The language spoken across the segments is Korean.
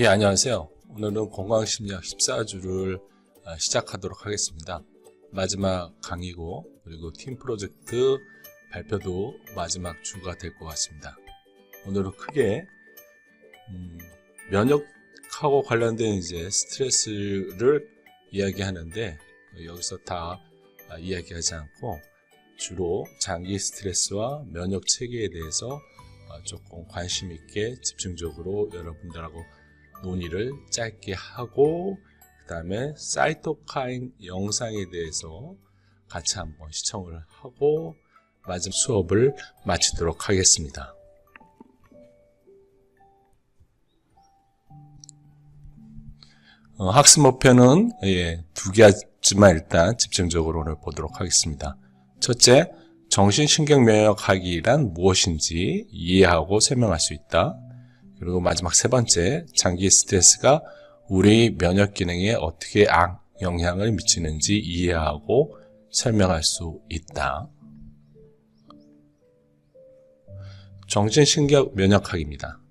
예, 안녕하세요. 오늘은 건강심리학 14주를 시작하도록 하겠습니다. 마지막 강의고, 그리고 팀 프로젝트 발표도 마지막 주가 될 것 같습니다. 오늘은 크게 면역하고 관련된 이제 스트레스를 이야기하는데, 여기서 다 이야기하지 않고 주로 장기 스트레스와 면역 체계에 대해서 조금 관심 있게 집중적으로 여러분들하고 논의를 짧게 하고, 그 다음에 사이토카인 영상에 대해서 같이 한번 시청을 하고 마지막 수업을 마치도록 하겠습니다. 학습 목표는 두 가지만 일단 집중적으로 오늘 보도록 하겠습니다. 첫째, 정신신경면역학이란 무엇인지 이해하고 설명할 수 있다. 그리고 마지막 세 번째, 장기 스트레스가 우리 면역 기능에 어떻게 영향을 미치는지 이해하고 설명할 수 있다. 정신신경 면역학입니다.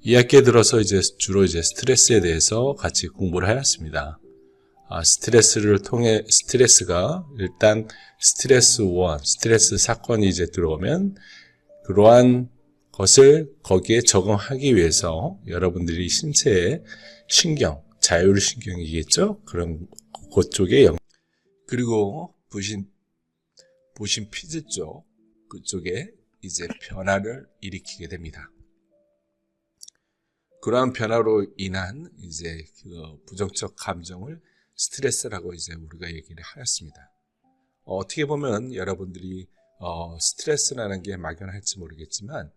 2학기에 들어서 주로 스트레스에 대해서 같이 공부를 하였습니다. 스트레스를 통해 스트레스가 일단 스트레스 사건이 들어오면 그러한 것을 거기에 적응하기 위해서 여러분들이 신체의 자율신경이겠죠? 그런 그쪽에 그리고 부신피즈 쪽 그쪽에 변화를 일으키게 됩니다. 그러한 변화로 인한 그 부정적 감정을 스트레스라고 우리가 얘기를 하였습니다. 어떻게 보면 여러분들이 스트레스라는 게 막연할지 모르겠지만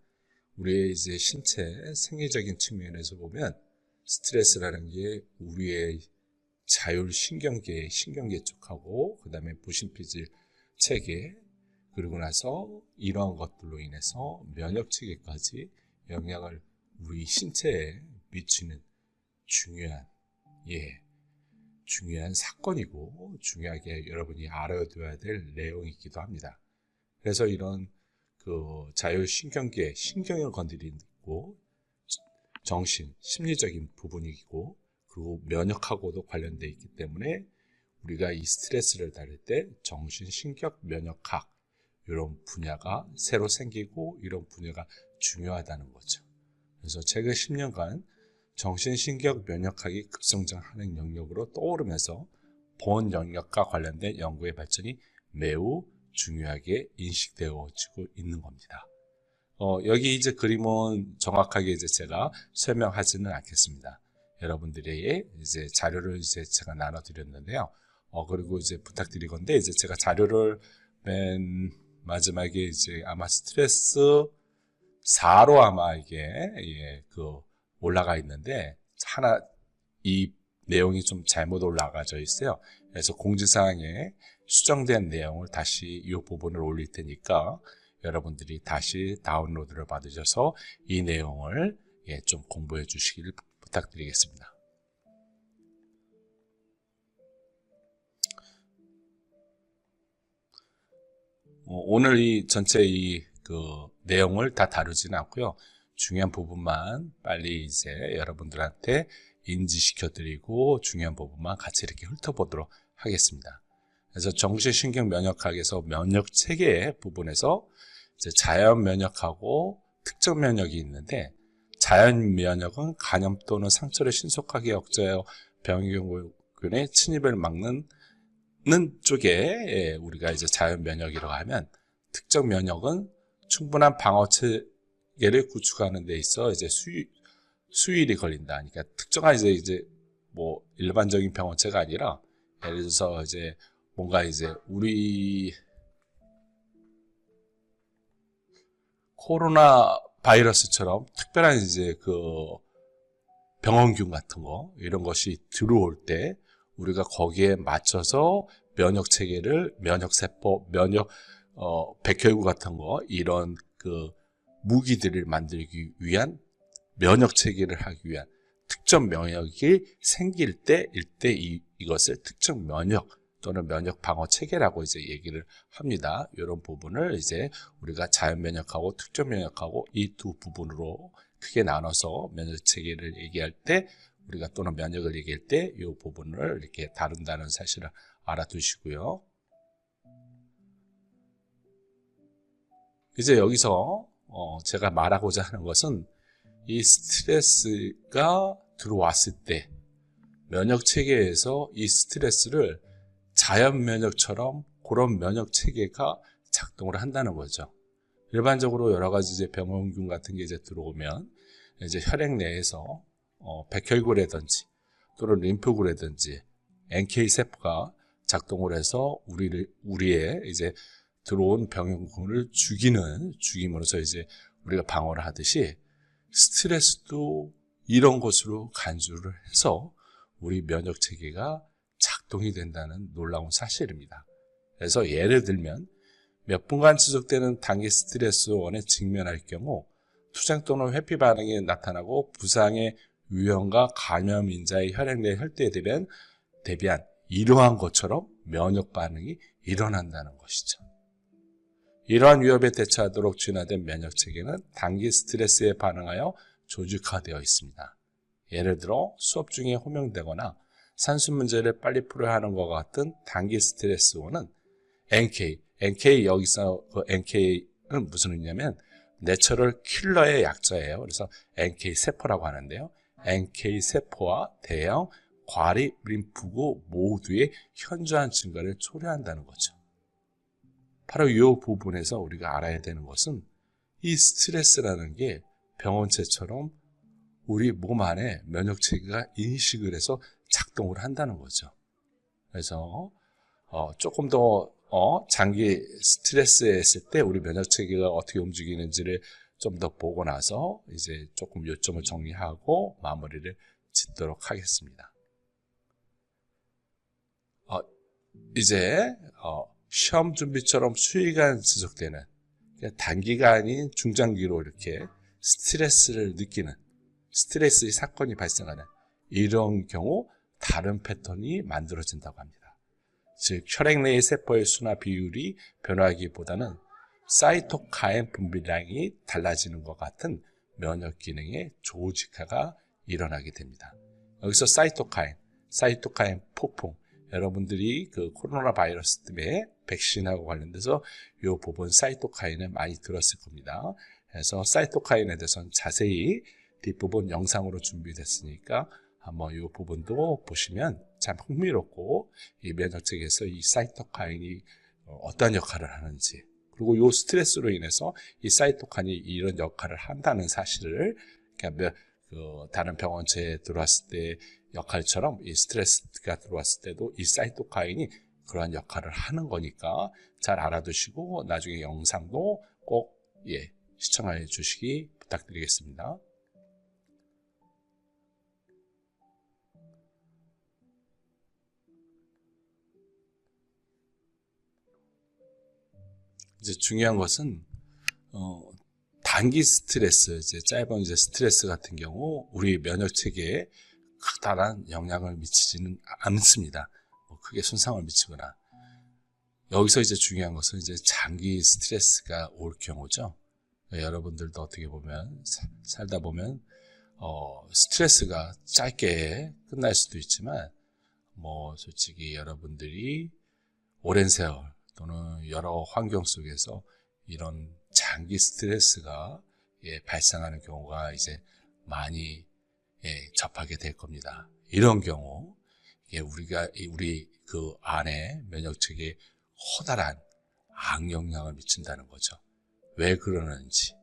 우리의 신체 생리적인 측면에서 보면 스트레스라는 게 우리의 자율신경계, 신경계 쪽하고 그 다음에 부신피질 체계, 그리고 나서 이러한 것들로 인해서 면역체계까지 영향을 우리 신체에 미치는 중요한 사건이고 중요하게 여러분이 알아둬야 될 내용이기도 합니다. 그래서 이런 그 자율신경계, 신경을 건드리고 정신, 심리적인 부분이고 그리고 면역하고도 관련되어 있기 때문에 우리가 이 스트레스를 다룰 때 정신신경 면역학 이런 분야가 새로 생기고 이런 분야가 중요하다는 거죠. 그래서 최근 10년간 정신신경 면역학이 급성장하는 영역으로 떠오르면서 본 영역과 관련된 연구의 발전이 매우 중요하게 인식되어지고 있는 겁니다. 여기 그림은 정확하게 제가 설명하지는 않겠습니다. 여러분들에게 자료를 제가 나눠드렸는데요. 그리고 부탁드리건데 제가 자료를 맨 마지막에 아마 스트레스 4로 아마 이게 올라가 있는데 이 내용이 좀 잘못 올라가져 있어요. 그래서 공지사항에 수정된 내용을 다시 이 부분을 올릴 테니까 여러분들이 다시 다운로드를 받으셔서 이 내용을 좀 공부해 주시길 부탁드리겠습니다. 오늘 이 전체 내용을 다 다루지는 않고요. 중요한 부분만 빨리 여러분들한테 인지시켜 드리고 중요한 부분만 같이 이렇게 훑어보도록 하겠습니다. 그래서 정신신경 면역학에서 면역 체계의 부분에서 자연 면역하고 특정 면역이 있는데, 자연 면역은 감염 또는 상처를 신속하게 억제하여 병균의 침입을 막는 쪽에 우리가 자연 면역이라고 하면, 특정 면역은 충분한 방어 체계를 구축하는 데 있어 수일이 걸린다. 그러니까 특정한 뭐 일반적인 병원체가 아니라 예를 들어서 뭔가 우리 코로나 바이러스처럼 특별한 그 병원균 같은 거 이런 것이 들어올 때 우리가 거기에 맞춰서 면역 체계를 면역세포, 백혈구 같은 거 이런 그 무기들을 만들기 위한 면역 체계를 하기 위한 특정 면역이 생길 때 이것을 특정 면역 또는 면역 방어 체계라고 이제 얘기를 합니다. 이런 부분을 이제 우리가 자연 면역하고 특정 면역하고 이 두 부분으로 크게 나눠서 면역 체계를 얘기할 때 우리가 또는 면역을 얘기할 때 이 부분을 이렇게 다룬다는 사실을 알아두시고요. 이제 여기서 제가 말하고자 하는 것은 이 스트레스가 들어왔을 때 면역 체계에서 이 스트레스를 자연 면역처럼 그런 면역 체계가 작동을 한다는 거죠. 일반적으로 여러 가지 이제 병원균 같은 게 이제 들어오면 이제 혈액 내에서 백혈구라든지 또는 림프구라든지 NK 세포가 작동을 해서 우리의 이제 들어온 병원균을 죽임으로써 이제 우리가 방어를 하듯이 스트레스도 이런 것으로 간주를 해서 우리 면역 체계가 작동이 된다는 놀라운 사실입니다. 그래서 예를 들면 몇 분간 지속되는 단기 스트레스원에 직면할 경우 투쟁 또는 회피 반응이 나타나고 부상의 위험과 감염 인자의 혈액 내 혈대에 대비한 이러한 것처럼 면역 반응이 일어난다는 것이죠. 이러한 위협에 대처하도록 진화된 면역 체계는 단기 스트레스에 반응하여 조직화되어 있습니다. 예를 들어 수업 중에 호명되거나 산수 문제를 빨리 풀어야 하는 것과 같은 단기 스트레스원은 NK 여기서 그 NK는 무슨 의미냐면 내처럴 킬러의 약자예요. 그래서 NK 세포라고 하는데요. NK 세포와 대형 과립 림프구 모두의 현저한 증가를 초래한다는 거죠. 바로 이 부분에서 우리가 알아야 되는 것은 이 스트레스라는 게 병원체처럼 우리 몸 안에 면역 체계가 인식을 해서 작동을 한다는 거죠. 그래서 조금 더 장기 스트레스에 있을 때 우리 면역 체계가 어떻게 움직이는지를 좀 더 보고 나서 이제 조금 요점을 정리하고 마무리를 짓도록 하겠습니다. 이제 시험 준비처럼 수의간 지속되는 단기간인 중장기로 이렇게 스트레스를 느끼는 스트레스의 사건이 발생하는 이런 경우 다른 패턴이 만들어진다고 합니다. 즉 혈액 내의 세포의 수나 비율이 변화하기보다는 사이토카인 분비량이 달라지는 것 같은 면역 기능의 조직화가 일어나게 됩니다. 여기서 사이토카인 폭풍, 여러분들이 그 코로나 바이러스 때문에 백신하고 관련돼서 이 부분 사이토카인을 많이 들었을 겁니다. 그래서 사이토카인에 대해서는 자세히 뒷부분 영상으로 준비됐으니까 한번 이 부분도 보시면 참 흥미롭고 이 면역체계에서 이 사이토카인이 어떤 역할을 하는지, 그리고 이 스트레스로 인해서 이 사이토카인이 이런 역할을 한다는 사실을 다른 병원체에 들어왔을 때 역할처럼 이 스트레스가 들어왔을 때도 이 사이토카인이 그러한 역할을 하는 거니까 잘 알아두시고 나중에 영상도 꼭 시청해 주시기 부탁드리겠습니다. 이제 중요한 것은 단기 스트레스, 이제 짧은 이제 스트레스 같은 경우 우리 면역 체계에 크다란 영향을 미치지는 않습니다. 크게 손상을 미치거나. 여기서 이제 중요한 것은 이제 장기 스트레스가 올 경우죠. 여러분들도 어떻게 보면 살다 보면 스트레스가 짧게 끝날 수도 있지만 솔직히 여러분들이 오랜 세월 또는 여러 환경 속에서 이런 장기 스트레스가 발생하는 경우가 이제 많이 접하게 될 겁니다. 이런 경우 우리 그 안에 면역체계에 커다란 악영향을 미친다는 거죠. 왜 그러는지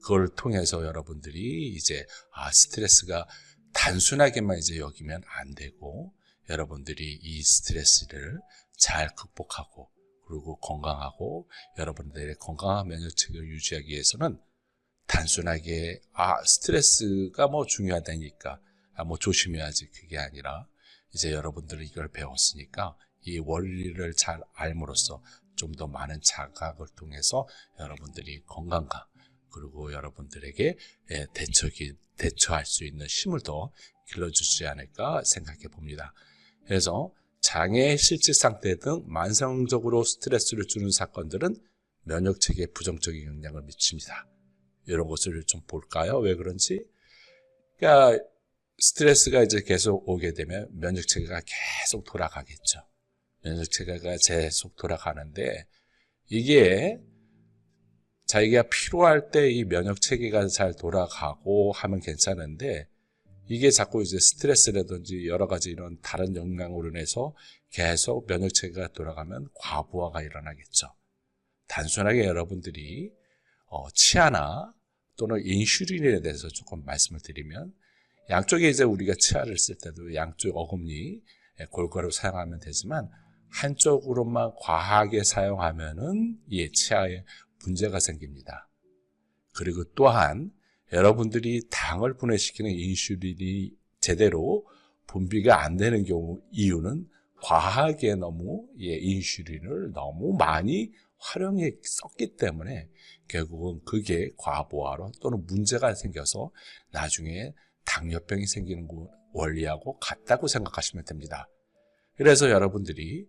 그걸 통해서 여러분들이 이제 스트레스가 단순하게만 이제 여기면 안 되고 여러분들이 이 스트레스를 잘 극복하고 그리고 건강하고 여러분들의 건강한 면역체계를 유지하기 위해서는 단순하게 스트레스가 중요하다니까 조심해야지 그게 아니라 이제 여러분들이 이걸 배웠으니까 이 원리를 잘 알므로써 좀 더 많은 자각을 통해서 여러분들이 건강과 그리고 여러분들에게 대처할 수 있는 힘을 더 길러주지 않을까 생각해 봅니다. 그래서 장애, 실질 상태 등 만성적으로 스트레스를 주는 사건들은 면역체계에 부정적인 영향을 미칩니다. 이런 것을 좀 볼까요? 왜 그런지? 그러니까 스트레스가 이제 계속 오게 되면 면역체계가 계속 돌아가겠죠. 면역체계가 계속 돌아가는데 이게 자기가 필요할 때 이 면역체계가 잘 돌아가고 하면 괜찮은데 이게 자꾸 이제 스트레스라든지 여러 가지 이런 다른 영향으로 인해서 계속 면역체계가 돌아가면 과부하가 일어나겠죠. 단순하게 여러분들이 치아나 또는 인슐린에 대해서 조금 말씀을 드리면 양쪽에 이제 우리가 치아를 쓸 때도 양쪽 어금니 골고루 사용하면 되지만 한쪽으로만 과하게 사용하면은 이 치아에 문제가 생깁니다. 그리고 또한 여러분들이 당을 분해시키는 인슐린이 제대로 분비가 안 되는 경우 이유는 과하게 너무 인슐린을 너무 많이 활용해 썼기 때문에 결국은 그게 과부하로 또는 문제가 생겨서 나중에 당뇨병이 생기는 원리하고 같다고 생각하시면 됩니다. 그래서 여러분들이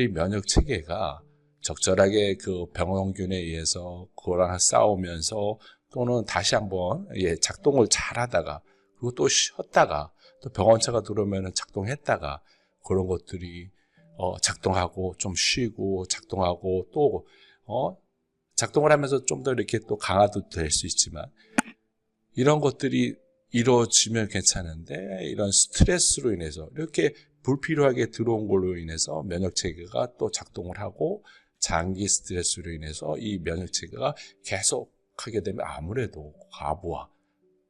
면역 체계가 적절하게 그 병원균에 의해서 그거랑 싸우면서 또는 다시 한번 작동을 잘 하다가 그리고 또 쉬었다가 또 병원차가 들어오면 작동했다가 그런 것들이 작동하고 좀 쉬고 작동하고 또 작동을 하면서 좀 더 이렇게 또 강화도 될 수 있지만 이런 것들이 이루어지면 괜찮은데 이런 스트레스로 인해서 이렇게 불필요하게 들어온 걸로 인해서 면역체계가 또 작동을 하고 장기 스트레스로 인해서 이 면역체계가 계속 하게 되면 아무래도 과부하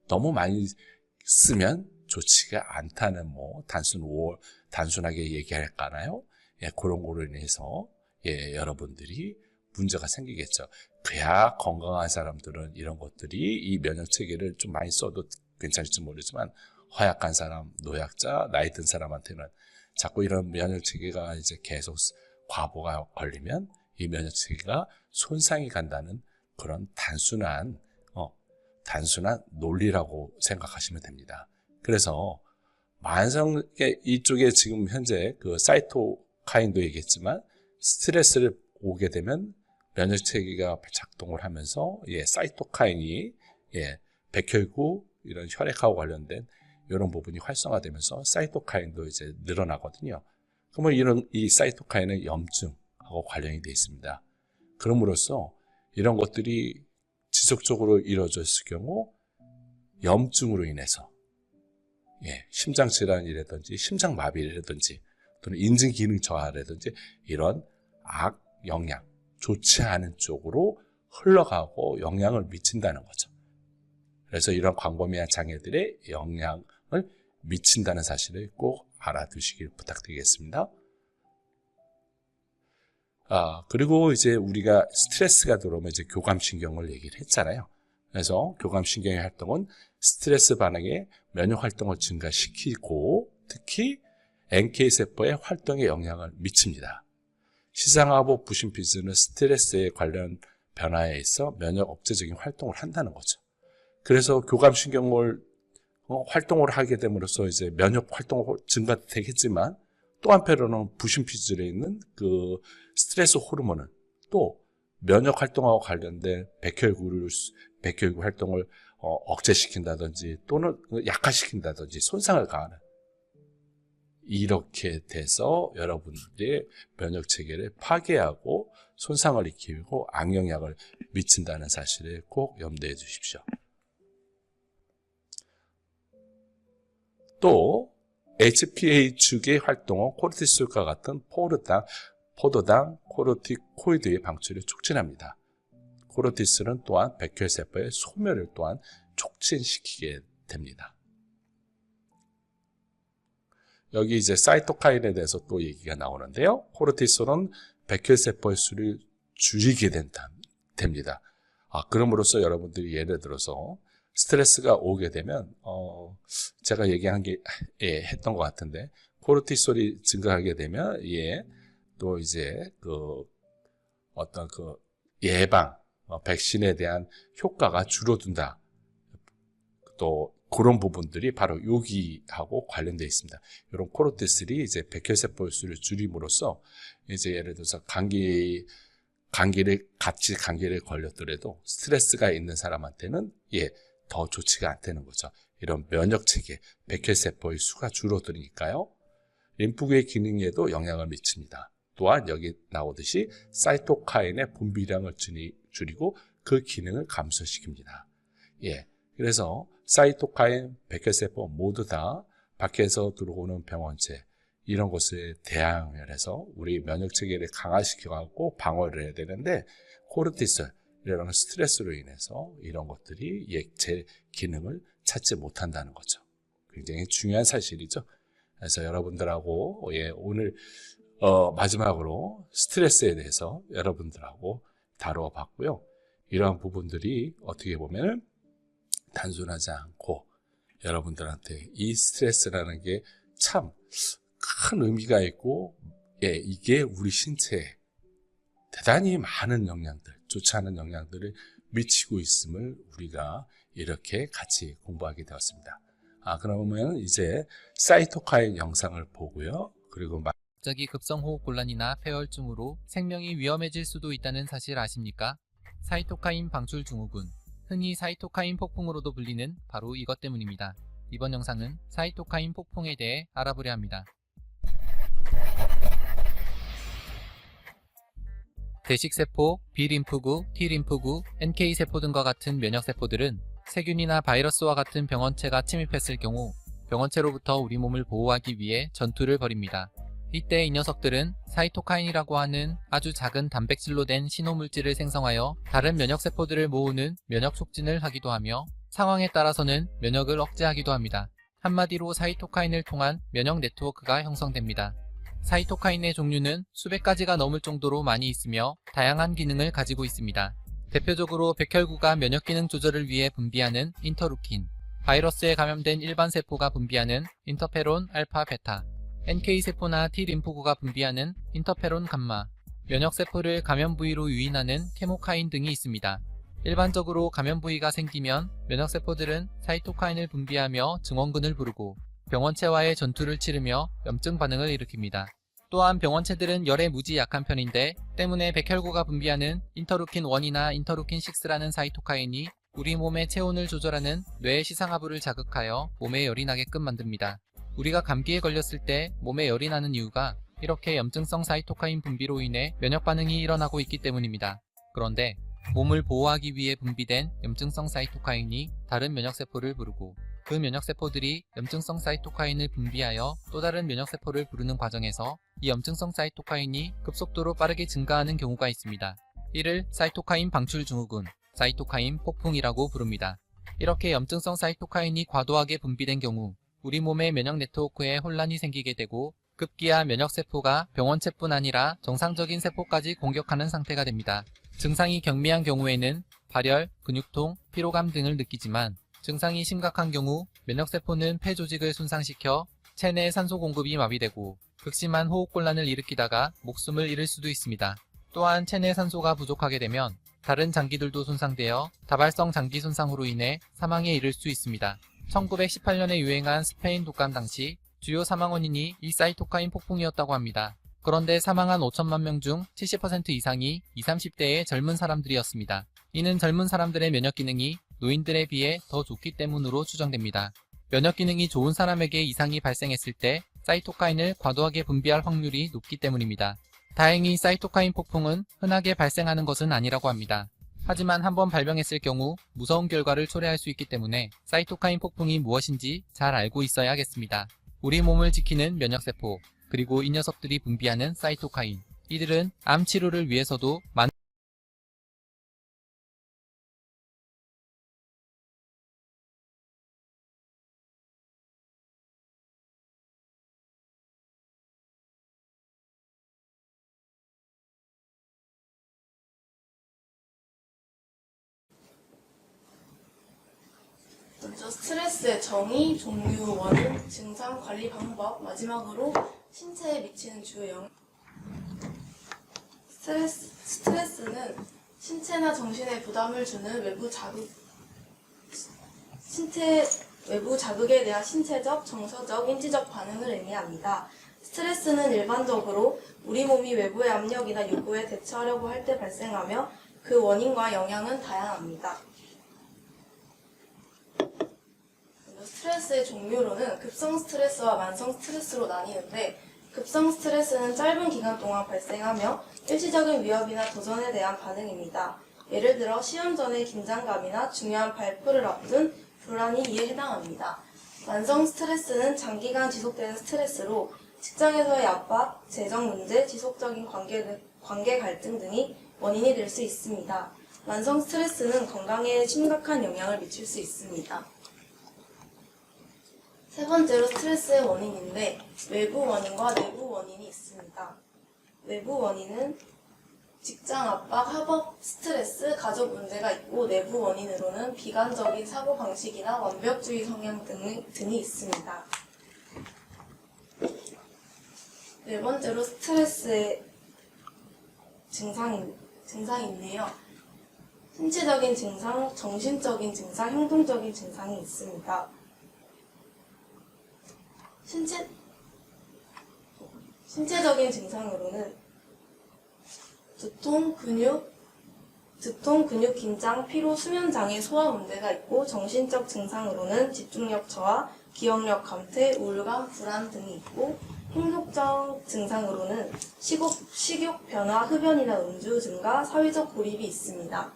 너무 많이 쓰면 좋지가 않다는 단순하게 얘기할까나요? 그런 거로 인해서 여러분들이 문제가 생기겠죠. 그야 건강한 사람들은 이런 것들이 이 면역체계를 좀 많이 써도 괜찮을지 모르지만 허약한 사람, 노약자, 나이 든 사람한테는 자꾸 이런 면역체계가 이제 계속 과부가 걸리면 이 면역체계가 손상이 간다는 그런 단순한 논리라고 생각하시면 됩니다. 그래서 이쪽에 지금 현재 그 사이토카인도 얘기했지만 스트레스를 오게 되면 면역체계가 작동을 하면서 사이토카인이 백혈구 이런 혈액하고 관련된 이런 부분이 활성화되면서 사이토카인도 이제 늘어나거든요. 그러면 이 사이토카인은 염증하고 관련이 되어 있습니다. 그럼으로써 이런 것들이 지속적으로 이루어졌을 경우 염증으로 인해서 심장질환이라든지 심장마비라든지 또는 인지기능 저하라든지 이런 악영향, 좋지 않은 쪽으로 흘러가고 영향을 미친다는 거죠. 그래서 이런 광범위한 장애들의 영향을 미친다는 사실을 꼭 알아두시길 부탁드리겠습니다. 그리고 이제 우리가 스트레스가 들어오면 이제 교감신경을 얘기를 했잖아요. 그래서 교감신경의 활동은 스트레스 반응에 면역 활동을 증가시키고 특히 NK세포의 활동에 영향을 미칩니다. 시상하부 부신피즈는 스트레스에 관련 변화에 있어 면역 억제적인 활동을 한다는 거죠. 그래서 교감신경을 활동을 하게 됨으로써 이제 면역 활동이 증가되겠지만 또 한편으로는 부신피질에 있는 그 스트레스 호르몬은 또 면역 활동하고 관련된 백혈구 활동을 억제시킨다든지 또는 약화시킨다든지 손상을 가하는 이렇게 돼서 여러분들의 면역 체계를 파괴하고 손상을 일으키고 악영향을 미친다는 사실을 꼭 염두해 두십시오. 또 HPA-축의 활동은 코르티솔과 같은 포도당, 코르티코이드의 방출을 촉진합니다. 코르티솔은 또한 백혈세포의 소멸을 또한 촉진시키게 됩니다. 여기 이제 사이토카인에 대해서 또 얘기가 나오는데요. 코르티솔은 백혈세포의 수를 줄이게 됩니다. 그럼으로써 여러분들이 예를 들어서 스트레스가 오게 되면 제가 얘기한 게 했던 것 같은데 코르티솔이 증가하게 되면 또 이제 어떤 예방 백신에 대한 효과가 줄어든다. 또 그런 부분들이 바로 여기하고 관련되어 있습니다. 이런 코르티솔이 이제 백혈세포 수를 줄임으로써 이제 예를 들어서 감기를 걸렸더라도 스트레스가 있는 사람한테는 더 좋지가 않다는 거죠. 이런 면역체계, 백혈세포의 수가 줄어드니까요. 림프구의 기능에도 영향을 미칩니다. 또한 여기 나오듯이 사이토카인의 분비량을 줄이고 그 기능을 감소시킵니다. 그래서 사이토카인, 백혈세포 모두 다 밖에서 들어오는 병원체 이런 것에 대항을 해서 우리 면역체계를 강화시켜갖고 방어를 해야 되는데 코르티솔 이런 스트레스로 인해서 이런 것들이 제 기능을 찾지 못한다는 거죠. 굉장히 중요한 사실이죠. 그래서 여러분들하고 오늘 마지막으로 스트레스에 대해서 여러분들하고 다루어 봤고요. 이러한 부분들이 어떻게 보면 단순하지 않고 여러분들한테 이 스트레스라는 게 참 큰 의미가 있고 이게 우리 신체에 대단히 많은 영향들, 좋지 않은 영향들을 미치고 있음을 우리가 이렇게 같이 공부하게 되었습니다. 그러면 이제 사이토카인 영상을 보고요. 그리고 갑자기 급성호흡곤란이나 폐혈증으로 생명이 위험해질 수도 있다는 사실 아십니까? 사이토카인 방출 증후군, 흔히 사이토카인 폭풍으로도 불리는 바로 이것 때문입니다. 이번 영상은 사이토카인 폭풍에 대해 알아보려 합니다. 대식세포, B림프구, T림프구, NK세포 등과 같은 면역세포들은 세균이나 바이러스와 같은 병원체가 침입했을 경우 병원체로부터 우리 몸을 보호하기 위해 전투를 벌입니다. 이때 이 녀석들은 사이토카인이라고 하는 아주 작은 단백질로 된 신호물질을 생성하여 다른 면역세포들을 모으는 면역 촉진을 하기도 하며 상황에 따라서는 면역을 억제하기도 합니다. 한마디로 사이토카인을 통한 면역 네트워크가 형성됩니다. 사이토카인의 종류는 수백 가지가 넘을 정도로 많이 있으며 다양한 기능을 가지고 있습니다. 대표적으로 백혈구가 면역기능 조절을 위해 분비하는 인터루킨, 바이러스에 감염된 일반 세포가 분비하는 인터페론 알파 베타, NK세포나 T림프구가 분비하는 인터페론 감마, 면역세포를 감염 부위로 유인하는 케모카인 등이 있습니다. 일반적으로 감염 부위가 생기면 면역세포들은 사이토카인을 분비하며 증원군을 부르고 병원체와의 전투를 치르며 염증 반응을 일으킵니다. 또한 병원체들은 열에 무지 약한 편인데 때문에 백혈구가 분비하는 인터루킨 1이나 인터루킨 6라는 사이토카인이 우리 몸의 체온을 조절하는 뇌의 시상하부를 자극하여 몸에 열이 나게끔 만듭니다. 우리가 감기에 걸렸을 때 몸에 열이 나는 이유가 이렇게 염증성 사이토카인 분비로 인해 면역 반응이 일어나고 있기 때문입니다. 그런데 몸을 보호하기 위해 분비된 염증성 사이토카인이 다른 면역세포를 부르고 그 면역세포들이 염증성 사이토카인을 분비하여 또 다른 면역세포를 부르는 과정에서 이 염증성 사이토카인이 급속도로 빠르게 증가하는 경우가 있습니다. 이를 사이토카인 방출 증후군, 사이토카인 폭풍이라고 부릅니다. 이렇게 염증성 사이토카인이 과도하게 분비된 경우 우리 몸의 면역 네트워크에 혼란이 생기게 되고 급기야 면역세포가 병원체뿐 아니라 정상적인 세포까지 공격하는 상태가 됩니다. 증상이 경미한 경우에는 발열, 근육통, 피로감 등을 느끼지만 증상이 심각한 경우 면역세포는 폐 조직을 손상시켜 체내 산소 공급이 마비되고 극심한 호흡곤란을 일으키다가 목숨을 잃을 수도 있습니다. 또한 체내 산소가 부족하게 되면 다른 장기들도 손상되어 다발성 장기 손상으로 인해 사망에 이를 수 있습니다. 1918년에 유행한 스페인 독감 당시 주요 사망 원인이 이 사이토카인 폭풍이었다고 합니다. 그런데 사망한 5천만 명 중 70% 이상이 20, 30대의 젊은 사람들이었습니다. 이는 젊은 사람들의 면역 기능이 노인들에 비해 더 좋기 때문으로 추정됩니다. 면역 기능이 좋은 사람에게 이상이 발생했을 때 사이토카인을 과도하게 분비할 확률이 높기 때문입니다. 다행히 사이토카인 폭풍은 흔하게 발생하는 것은 아니라고 합니다. 하지만 한번 발병했을 경우 무서운 결과를 초래할 수 있기 때문에 사이토카인 폭풍이 무엇인지 잘 알고 있어야 하겠습니다. 우리 몸을 지키는 면역세포, 그리고 이 녀석들이 분비하는 사이토카인, 이들은 암 치료를 위해서도 많은 먼저 스트레스의 정의, 종류, 원인, 증상, 관리 방법, 마지막으로 신체에 미치는 주요 영향. 스트레스는 신체나 정신에 부담을 주는 외부 자극, 신체 외부 자극에 대한 신체적, 정서적, 인지적 반응을 의미합니다. 스트레스는 일반적으로 우리 몸이 외부의 압력이나 요구에 대처하려고 할 때 발생하며 그 원인과 영향은 다양합니다. 스트레스의 종류로는 급성 스트레스와 만성 스트레스로 나뉘는데, 급성 스트레스는 짧은 기간 동안 발생하며 일시적인 위협이나 도전에 대한 반응입니다. 예를 들어 시험 전의 긴장감이나 중요한 발표를 앞둔 불안이 이에 해당합니다. 만성 스트레스는 장기간 지속되는 스트레스로 직장에서의 압박, 재정 문제, 지속적인 관계 갈등 등이 원인이 될 수 있습니다. 만성 스트레스는 건강에 심각한 영향을 미칠 수 있습니다. 세 번째로 스트레스의 원인인데, 외부 원인과 내부 원인이 있습니다. 외부 원인은 직장 압박, 학업 스트레스, 가족 문제가 있고, 내부 원인으로는 비관적인 사고방식이나 완벽주의 성향 등이 있습니다. 네 번째로 스트레스의 증상인데요. 신체적인 증상, 정신적인 증상, 행동적인 증상이 있습니다. 신체적인 증상으로는 두통, 근육 긴장, 피로, 수면 장애, 소화 문제가 있고, 정신적 증상으로는 집중력 저하, 기억력 감퇴, 우울감, 불안 등이 있고, 행동적 증상으로는 식욕 변화, 흡연이나 음주 증가, 사회적 고립이 있습니다.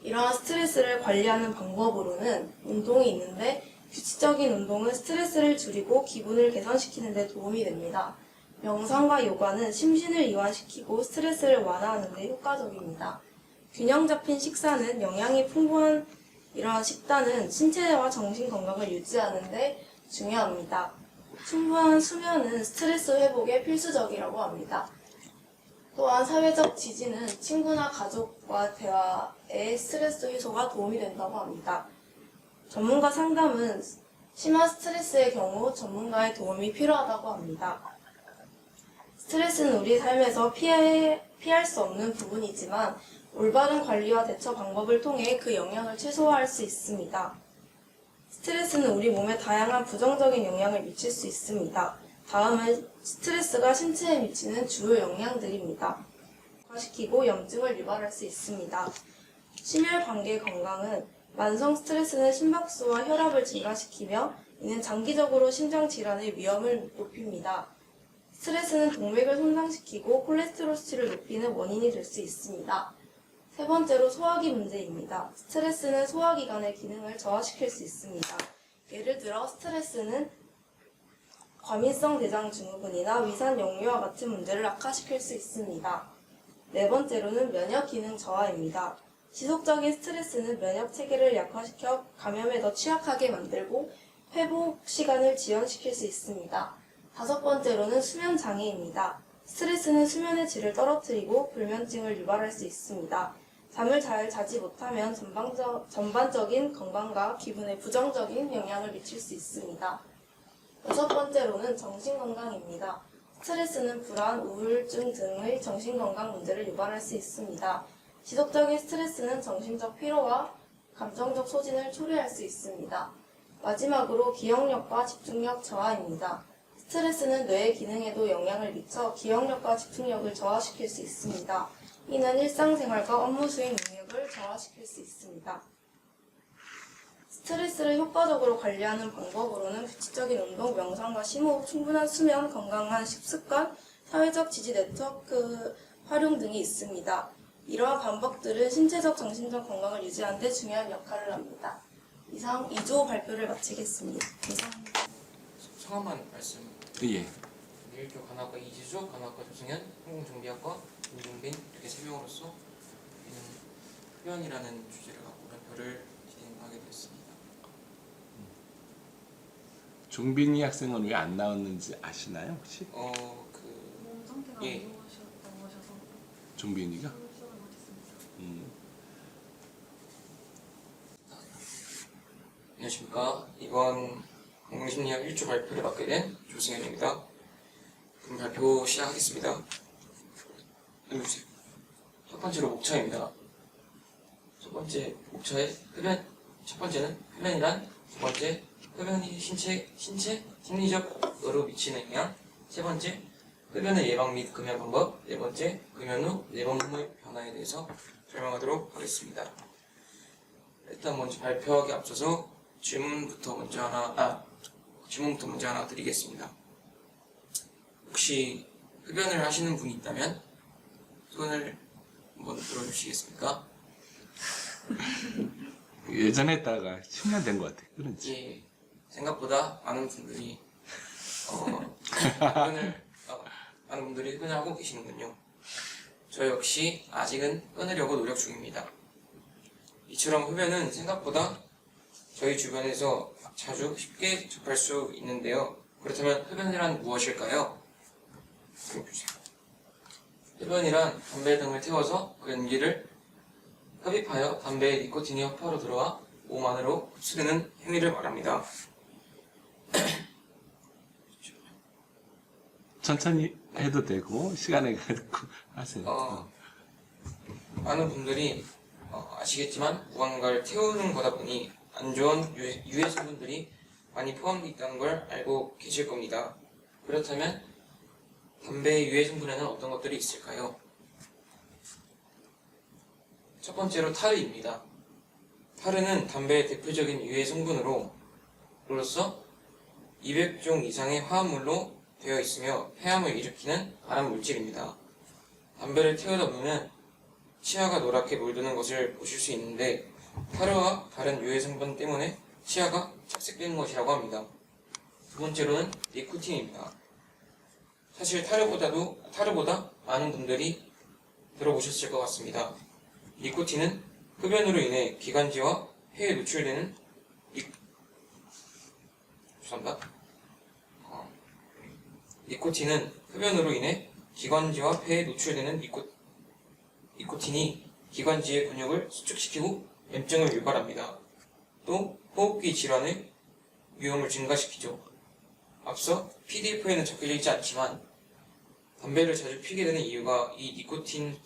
이러한 스트레스를 관리하는 방법으로는 운동이 있는데, 규칙적인 운동은 스트레스를 줄이고 기분을 개선시키는 데 도움이 됩니다. 명상과 요가는 심신을 이완시키고 스트레스를 완화하는 데 효과적입니다. 균형 잡힌 식사는 영양이 풍부한 이러한 식단은 신체와 정신 건강을 유지하는 데 중요합니다. 충분한 수면은 스트레스 회복에 필수적이라고 합니다. 또한 사회적 지지는 친구나 가족과 대화에 스트레스 해소가 도움이 된다고 합니다. 전문가 상담은 심한 스트레스의 경우 전문가의 도움이 필요하다고 합니다. 스트레스는 우리 삶에서 피할 수 없는 부분이지만 올바른 관리와 대처 방법을 통해 그 영향을 최소화할 수 있습니다. 스트레스는 우리 몸에 다양한 부정적인 영향을 미칠 수 있습니다. 다음은 스트레스가 신체에 미치는 주요 영향들입니다. 과시키고 염증을 유발할 수 있습니다. 심혈관계 건강은 만성 스트레스는 심박수와 혈압을 증가시키며 이는 장기적으로 심장 질환의 위험을 높입니다. 스트레스는 동맥을 손상시키고 콜레스테롤 수치를 높이는 원인이 될 수 있습니다. 세 번째로 소화기 문제입니다. 스트레스는 소화기관의 기능을 저하시킬 수 있습니다. 예를 들어 스트레스는 과민성 대장 증후군이나 위산 역류와 같은 문제를 악화시킬 수 있습니다. 네 번째로는 면역 기능 저하입니다. 지속적인 스트레스는 면역 체계를 약화시켜 감염에 더 취약하게 만들고 회복 시간을 지연시킬 수 있습니다. 다섯 번째로는 수면 장애입니다. 스트레스는 수면의 질을 떨어뜨리고 불면증을 유발할 수 있습니다. 잠을 잘 자지 못하면 전반적인 건강과 기분에 부정적인 영향을 미칠 수 있습니다. 여섯 번째로는 정신건강입니다. 스트레스는 불안, 우울증 등의 정신건강 문제를 유발할 수 있습니다. 지속적인 스트레스는 정신적 피로와 감정적 소진을 초래할 수 있습니다. 마지막으로 기억력과 집중력 저하입니다. 스트레스는 뇌의 기능에도 영향을 미쳐 기억력과 집중력을 저하시킬 수 있습니다. 이는 일상생활과 업무 수행 능력을 저하시킬 수 있습니다. 스트레스를 효과적으로 관리하는 방법으로는 규칙적인 운동, 명상과 심호흡, 충분한 수면, 건강한 식습관, 사회적 지지 네트워크 활용 등이 있습니다. 이러한 방법들은 신체적, 정신적 건강을 유지하는 데 중요한 역할을 합니다. 이상 2조 발표를 마치겠습니다. 감사합니다. 성함만 말씀. 예. 1조 간호학과 이지수, 간호학과 조승현, 항공정비학과 임종빈 이렇게 세 명으로서 우리는 흡연이라는 주제를 갖고 발표를 진행하게 됐습니다. 종빈이 학생은 왜 안 나왔는지 아시나요 혹시? 몸 상태가 예. 안 좋으셨다고 하셔서 종빈이가? 수업을 못했습니다. 안녕하십니까. 이번 공공심리학 1조 발표를 맡게 된 조승현입니다. 그럼 발표 시작하겠습니다. 읽어주세요. 첫 번째로 목차입니다. 첫 번째 목차에 흡연 첫 번째는 흡연이란, 두 번째 흡연이 신체 심리적으로 미치는 영향, 세 번째 흡연의 예방 및 금연 방법, 네 번째 금연 후 내 몸의 변화에 대해서 설명하도록 하겠습니다. 일단 먼저 발표하기 앞서서 질문부터 먼저 하나 드리겠습니다. 혹시 흡연을 하시는 분이 있다면 손을 한번 들어주시겠습니까? 예전에 했다가 10년 된 것 같아. 그런지. 예, 생각보다 많은 분들이 흡연을 하고 계시는군요. 저 역시 아직은 끊으려고 노력 중입니다. 이처럼 흡연은 생각보다 저희 주변에서 자주 쉽게 접할 수 있는데요. 그렇다면 흡연이란 무엇일까요? 흡연이란 담배 등을 태워서 그 연기를 흡입하여 담배의 니코틴이 흡파로 들어와 몸 안으로 흡수되는 행위를 말합니다. 천천히 해도 되고 시간에 갖고 하세요. 많은 분들이 아시겠지만 무언가를 태우는 거다 보니 안 좋은 유해 성분들이 많이 포함되어 있다는 걸 알고 계실 겁니다. 그렇다면 담배의 유해 성분에는 어떤 것들이 있을까요? 첫 번째로 타르입니다. 타르는 담배의 대표적인 유해 성분으로서 200종 이상의 화합물로 되어 있으며 폐암을 일으키는 발암 물질입니다. 담배를 태우다 보면 치아가 노랗게 물드는 것을 보실 수 있는데 타르와 다른 유해 성분 때문에 치아가 착색되는 것이라고 합니다. 두 번째로는 니코틴입니다. 사실 타르보다 많은 분들이 들어보셨을 것 같습니다. 니코틴은 흡연으로 인해 기관지와 폐에 노출되는 니코틴은 흡연으로 인해 기관지와 폐에 노출되는 니코틴이 기관지의 근육을 수축시키고 염증을 유발합니다. 또 호흡기 질환의 위험을 증가시키죠. 앞서 PDF에는 적혀져 있지 않지만 담배를 자주 피게 되는 이유가 이 니코틴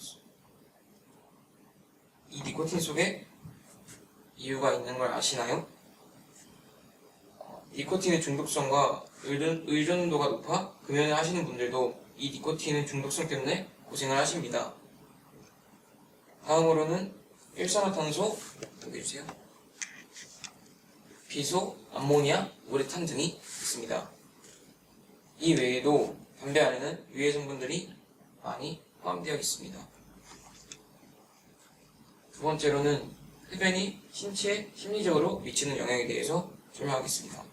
속에 이유가 있는 걸 아시나요? 니코틴의 중독성과 의존도가 높아 금연을 하시는 분들도 이 니코틴의 중독성 때문에 고생을 하십니다. 다음으로는 일산화탄소, 보여주세요. 비소, 암모니아, 우레탄 등이 있습니다. 이 외에도 담배 안에는 유해 성분들이 많이 포함되어 있습니다. 두 번째로는 흡연이 신체에 심리적으로 미치는 영향에 대해서 설명하겠습니다.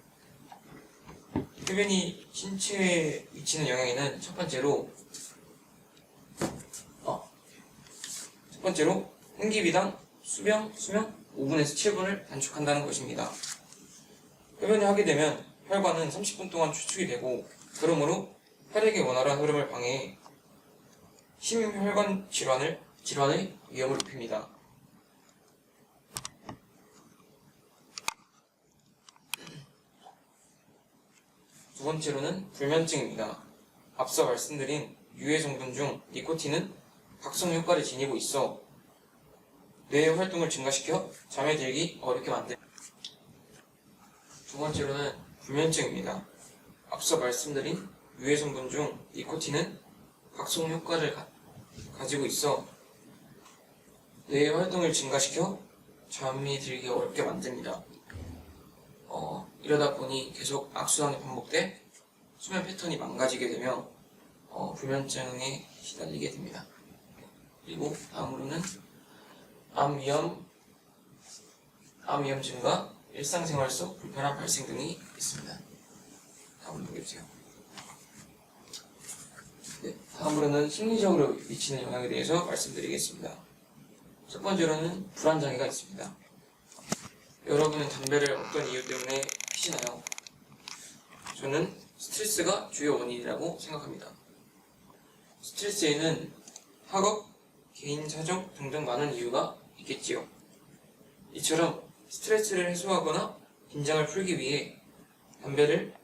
흡연이 신체에 미치는 영향에는 첫 번째로 한 끼비당 수명 5분에서 7분을 단축한다는 것입니다. 흡연을 하게 되면 혈관은 30분 동안 추축이 되고 그러므로 혈액의 원활한 흐름을 방해해 심혈관 질환의 위험을 높입니다. 두 번째로는 불면증입니다. 앞서 말씀드린 유해 성분 중 니코틴은 각성 효과를 지니고 있어 뇌의 활동을 증가시켜 잠에 들기 어렵게 만듭니다. 두 번째로는 불면증입니다. 앞서 말씀드린 유해 성분 중 니코틴은 각성 효과를 가지고 있어 뇌의 활동을 증가시켜 잠이 들기 어렵게 만듭니다. 이러다 보니 계속 악순환이 반복돼 수면 패턴이 망가지게 되며 불면증에 시달리게 됩니다. 그리고 다음으로는 암위험 증가, 일상생활 속 불편한 발생 등이 있습니다. 다음으로 보여주세요. 네, 다음으로는 심리적으로 미치는 영향에 대해서 말씀드리겠습니다. 첫 번째로는 불안장애가 있습니다. 여러분은 담배를 어떤 이유 때문에 피시나요? 저는 스트레스가 주요 원인이라고 생각합니다. 스트레스에는 학업, 개인 사정 등등 많은 이유가 있겠지요. 이처럼 스트레스를 해소하거나 긴장을 풀기 위해 담배를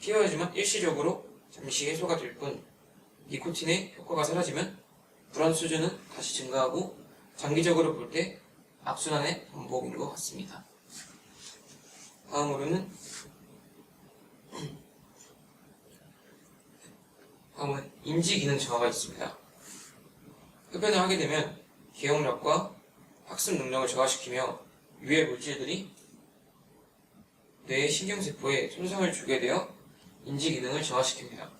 피워야지만 일시적으로 잠시 해소가 될 뿐 니코틴의 효과가 사라지면 불안 수준은 다시 증가하고 장기적으로 볼 때 악순환의 반복인 것 같습니다. 다음은 인지 기능 저하가 있습니다. 흡연을 하게 되면 기억력과 학습 능력을 저하시키며 유해 물질들이 뇌의 신경세포에 손상을 주게 되어 인지 기능을 저하시킵니다.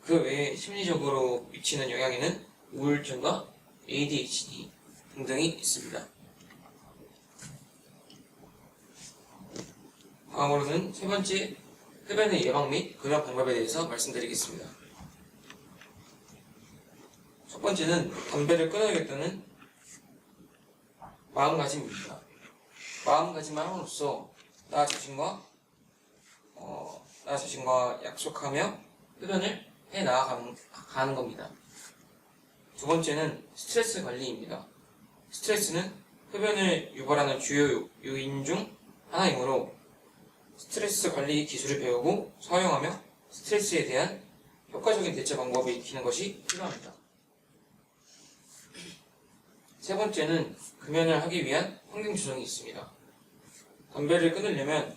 그 외에 심리적으로 미치는 영향에는 우울증과 ADHD 등등이 있습니다. 다음으로는 세 번째, 흡연의 예방 및 금연 방법에 대해서 말씀드리겠습니다. 첫 번째는 담배를 끊어야겠다는 마음가짐입니다. 마음가짐을 함으로써 나 자신과 약속하며 흡연을 해 나아가는 겁니다. 두 번째는 스트레스 관리입니다. 스트레스는 흡연을 유발하는 주요 요인 중 하나이므로 스트레스 관리 기술을 배우고 사용하며 스트레스에 대한 효과적인 대처 방법을 익히는 것이 필요합니다. 세 번째는 금연을 하기 위한 환경 조정이 있습니다. 담배를 끊으려면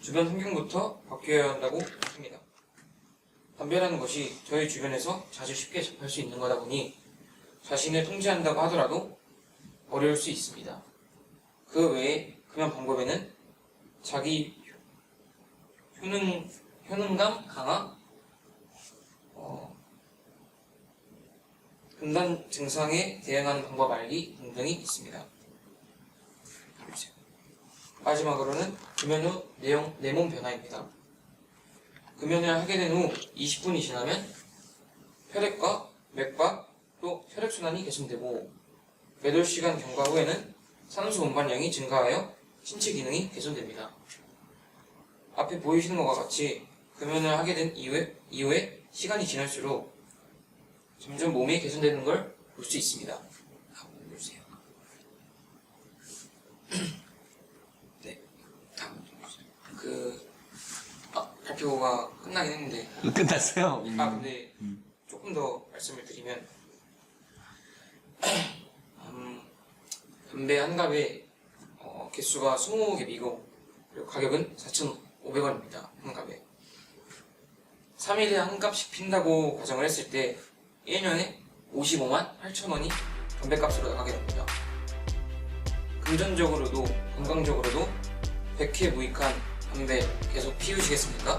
주변 환경부터 바뀌어야 한다고 합니다. 담배라는 것이 저희 주변에서 자주 쉽게 접할 수 있는 거다 보니 자신을 통제한다고 하더라도 어려울 수 있습니다. 그 외에 금연 방법에는 자기 효능감 강화, 금단 증상에 대응하는 방법 알기 등등이 있습니다. 마지막으로는 금연 후 내몸 변화입니다. 금연을 하게 된 후 20분이 지나면 혈액과 맥박 또 혈액순환이 개선되고 8시간 경과 후에는 산소 운반량이 증가하여 신체 기능이 개선됩니다. 앞에 보이시는 것과 같이 금연을 하게 된 이후에 시간이 지날수록 점점 몸이 개선되는 걸 볼 수 있습니다. 다음 보세요. 네, 다음 보세요. 발표가 끝나긴 했는데 끝났어요? 근데 조금 더 말씀을 드리면 담배 한 갑에 개수가 20개이고 그리고 가격은 4,500원입니다. 한 갑에 3일에 한 갑씩 핀다고 가정을 했을 때 1년에 55만 8천원이 담배값으로 나가게 됩니다. 금전적으로도 건강적으로도 100회 무익한 담배 계속 피우시겠습니까?